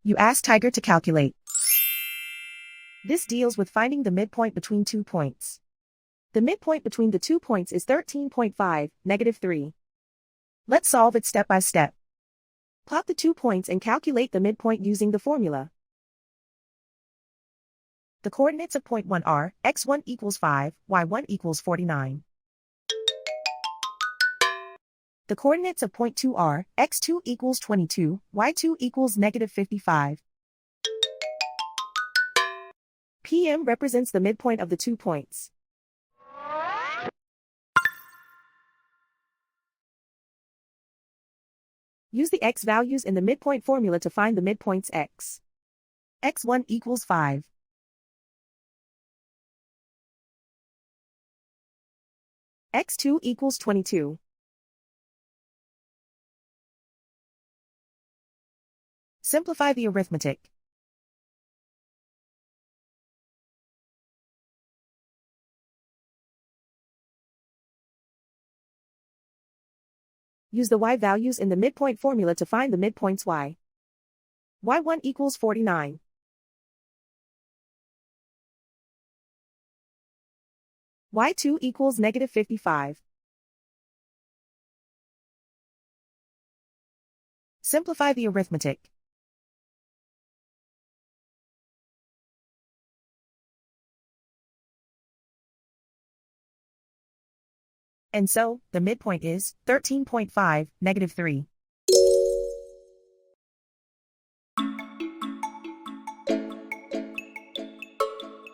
You ask Tiger to calculate. This deals with finding the midpoint between 2 points. The midpoint between the 2 points is 13.5, -3. Let's solve it step by step. Plot the 2 points and calculate the midpoint using the formula. The coordinates of point 1 are x1 equals 5, y1 equals 49. The coordinates of point 2 are x2 equals 22, y2 equals -55. PM represents the midpoint of the 2 points. Use the x values in the midpoint formula to find the midpoints x. x1 equals 5. x2 equals 22. Simplify the arithmetic. Use the y values in the midpoint formula to find the midpoints y. y1 equals 49. y2 equals -55. Simplify the arithmetic. And so, the midpoint is 13.5, -3.